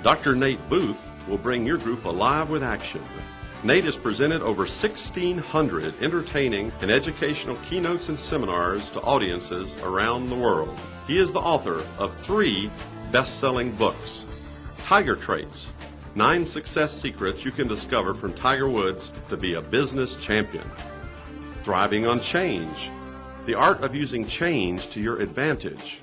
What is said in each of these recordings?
Dr. Nate Booth will bring your group alive with action. Nate has presented over 1,600 entertaining and educational keynotes and seminars to audiences around the world. He is the author of 3 best-selling books: Tiger Traits, 9 success secrets you can discover from Tiger Woods to be a business champion; Thriving on Change, the art of using change to your advantage;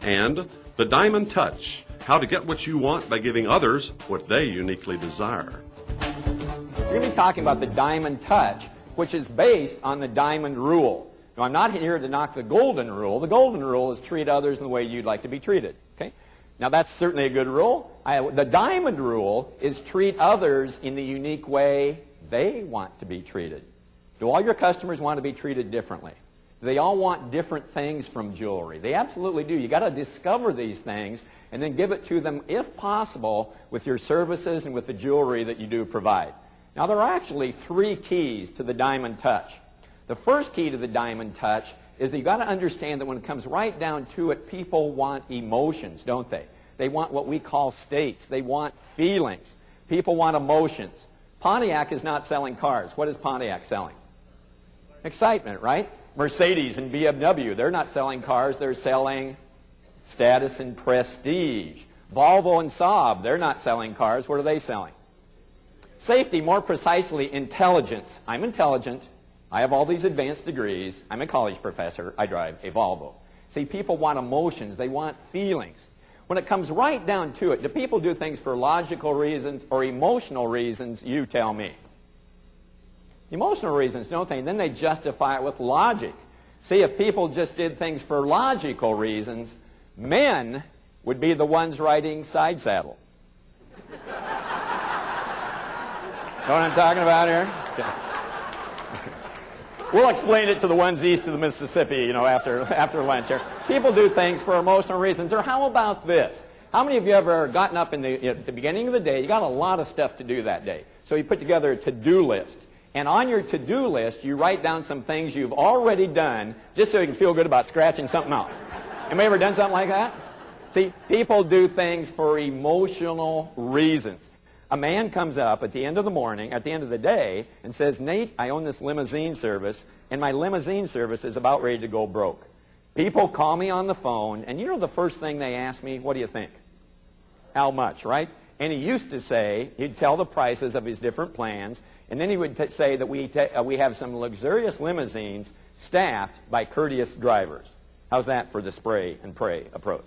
and The Diamond Touch, how to get what you want by giving others what they uniquely desire. We're going to be talking about the Diamond Touch, which is based on the Diamond Rule. Now, I'm not here to knock the Golden Rule. The Golden Rule is treat others in the way you'd like to be treated. Okay? Now, that's certainly a good rule. The Diamond Rule is treat others in the unique way they want to be treated. Do all your customers want to be treated differently? Do they all want different things from jewelry? They absolutely do. You've got to discover these things and then give it to them, if possible, with your services and with the jewelry that you do provide. Now, there are actually 3 keys to the Diamond Touch. The first key to the Diamond Touch is that you've got to understand that when it comes right down to it, people want emotions, don't they? They want what we call states. They want feelings. People want emotions. Pontiac is not selling cars. What is Pontiac selling? Excitement, right? Mercedes and BMW, they're not selling cars. They're selling status and prestige. Volvo and Saab, they're not selling cars. What are they selling? Safety, more precisely, intelligence. I'm intelligent. I have all these advanced degrees. I'm a college professor. I drive a Volvo. See, people want emotions. They want feelings. When it comes right down to it, do people do things for logical reasons or emotional reasons? You tell me. Emotional reasons, don't they? And then they justify it with logic. See, if people just did things for logical reasons, men would be the ones riding side saddle. Know what I'm talking about here? Okay. We'll explain it to the ones east of the Mississippi, after lunch here. People do things for emotional reasons. Or how about this? How many of you ever gotten up at the beginning of the day, you got a lot of stuff to do that day. So you put together a to-do list. And on your to-do list, you write down some things you've already done just so you can feel good about scratching something out. Anybody ever done something like that? See, people do things for emotional reasons. A man comes up at the end of the morning, at the end of the day, and says, Nate, I own this limousine service, and my limousine service is about ready to go broke. People call me on the phone, and you know the first thing they ask me? What do you think? How much, right? And he used to say, he'd tell the prices of his different plans, and then he would say that we have some luxurious limousines staffed by courteous drivers. How's that for the spray and pray approach?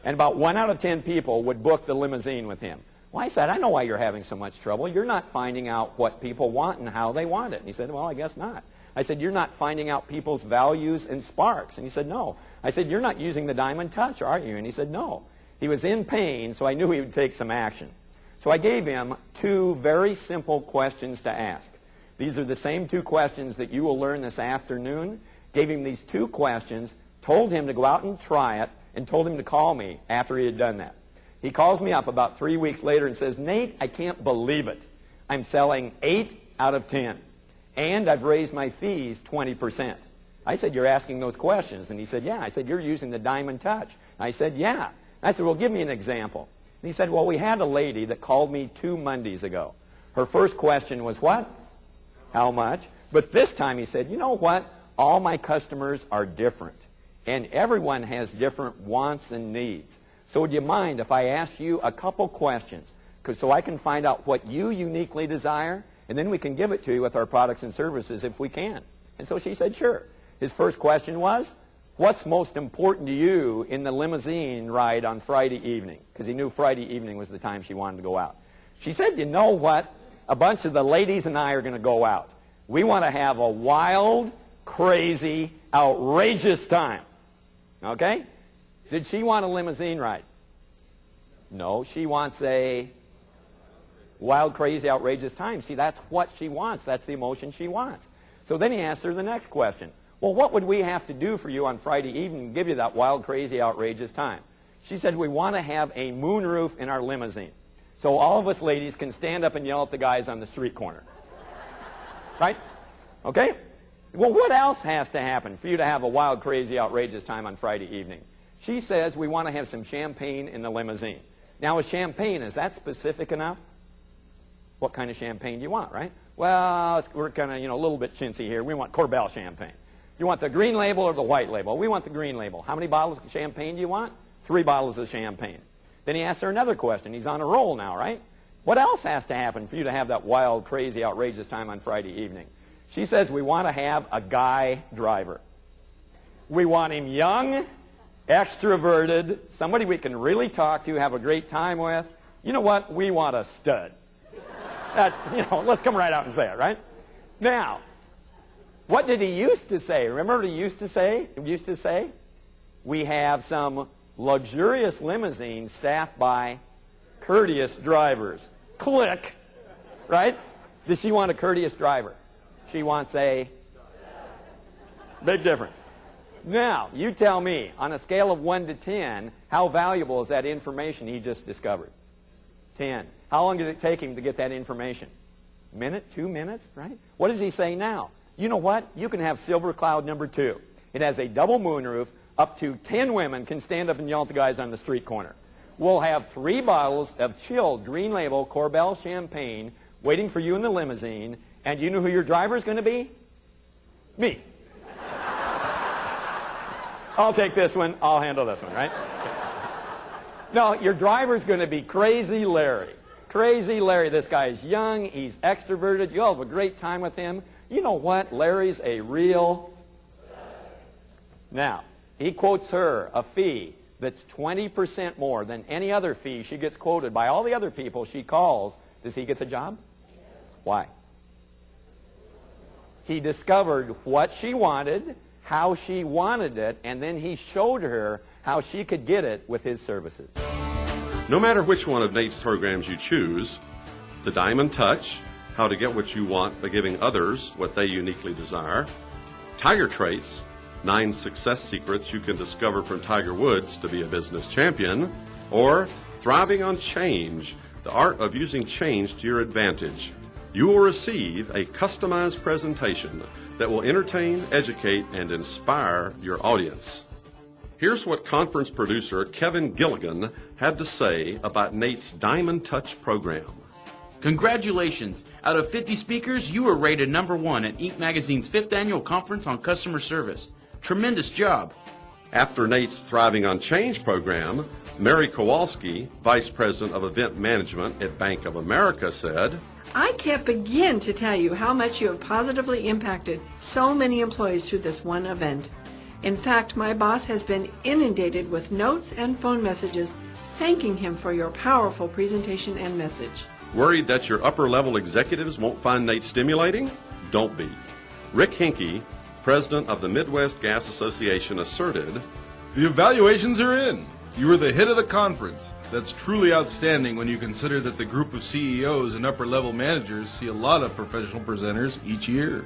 And about 1 out of 10 people would book the limousine with him. Well, I said, I know why you're having so much trouble. You're not finding out what people want and how they want it. And he said, well, I guess not. I said, you're not finding out people's values and sparks. And he said, no. I said, you're not using the Diamond Touch, are you? And he said, no. He was in pain, so I knew he would take some action. So I gave him 2 very simple questions to ask. These are the same 2 questions that you will learn this afternoon. Gave him these 2 questions, told him to go out and try it, and told him to call me after he had done that. He calls me up about 3 weeks later and says, Nate, I can't believe it. I'm selling 8 out of 10. And I've raised my fees 20%. I said, you're asking those questions. And he said, yeah. I said, you're using the Diamond Touch. I said, yeah. I said, well, give me an example. And he said, well, we had a lady that called me 2 Mondays ago. Her first question was what? How much? But this time he said, you know what? All my customers are different. And everyone has different wants and needs. So would you mind if I ask you a couple questions so I can find out what you uniquely desire, and then we can give it to you with our products and services if we can. And so she said, sure. His first question was, what's most important to you in the limousine ride on Friday evening? Because he knew Friday evening was the time she wanted to go out. She said, you know what? A bunch of the ladies and I are going to go out. We want to have a wild, crazy, outrageous time. Okay? Did she want a limousine ride? No, she wants a wild, crazy, outrageous time. See, that's what she wants. That's the emotion she wants. So then he asked her the next question. Well, what would we have to do for you on Friday evening to give you that wild, crazy, outrageous time? She said, we want to have a moonroof in our limousine. So all of us ladies can stand up and yell at the guys on the street corner. Right? Okay? Well, what else has to happen for you to have a wild, crazy, outrageous time on Friday evening? She says we want to have some champagne in the limousine. Now with champagne, is that specific enough? What kind of champagne do you want, right? Well, we're kind of, a little bit chintzy here. We want Corbel champagne. You want the green label or the white label? We want the green label. How many bottles of champagne do you want? 3 bottles of champagne. Then he asks her another question. He's on a roll now, right? What else has to happen for you to have that wild, crazy, outrageous time on Friday evening? She says we want to have a guy driver. We want him young, extroverted, somebody we can really talk to, have a great time with. You know what? We want a stud. That's, let's come right out and say it, right? Now, what did he used to say? Remember what he used to say? He used to say, we have some luxurious limousines staffed by courteous drivers. Click. Right? Does she want a courteous driver? She wants a big difference. Now, you tell me, on a scale of 1 to 10, how valuable is that information he just discovered? 10. How long did it take him to get that information? A minute? 2 minutes? Right? What does he say now? You know what? You can have Silver Cloud number 2. It has a double moonroof. Up to 10 women can stand up and yell at the guys on the street corner. We'll have 3 bottles of chilled green label Corbel champagne waiting for you in the limousine. And you know who your driver's going to be? Me. I'll take this one. I'll handle this one, right? No, your driver's going to be Crazy Larry. Crazy Larry. This guy is young. He's extroverted. You'll have a great time with him. You know what? Larry's a real... Now, he quotes her a fee that's 20% more than any other fee she gets quoted by all the other people she calls. Does he get the job? Why? He discovered what she wanted, how she wanted it, and then he showed her how she could get it with his services. No matter which one of Nate's programs you choose, the Diamond Touch, how to get what you want by giving others what they uniquely desire, Tiger Traits, 9 success secrets you can discover from Tiger Woods to be a business champion, or Thriving on Change, the art of using change to your advantage, you will receive a customized presentation that will entertain, educate, and inspire your audience. Here's what conference producer Kevin Gilligan had to say about Nate's Diamond Touch program. Congratulations! Out of 50 speakers, you were rated #1 at Inc. Magazine's 5th Annual Conference on Customer Service. Tremendous job! After Nate's Thriving on Change program, Mary Kowalski, Vice President of Event Management at Bank of America, said, I can't begin to tell you how much you have positively impacted so many employees through this one event. In fact, my boss has been inundated with notes and phone messages thanking him for your powerful presentation and message. Worried that your upper-level executives won't find Nate stimulating? Don't be. Rick Hinkey, President of the Midwest Gas Association, asserted, The evaluations are in. You were the hit of the conference. That's truly outstanding when you consider that the group of CEOs and upper-level managers see a lot of professional presenters each year.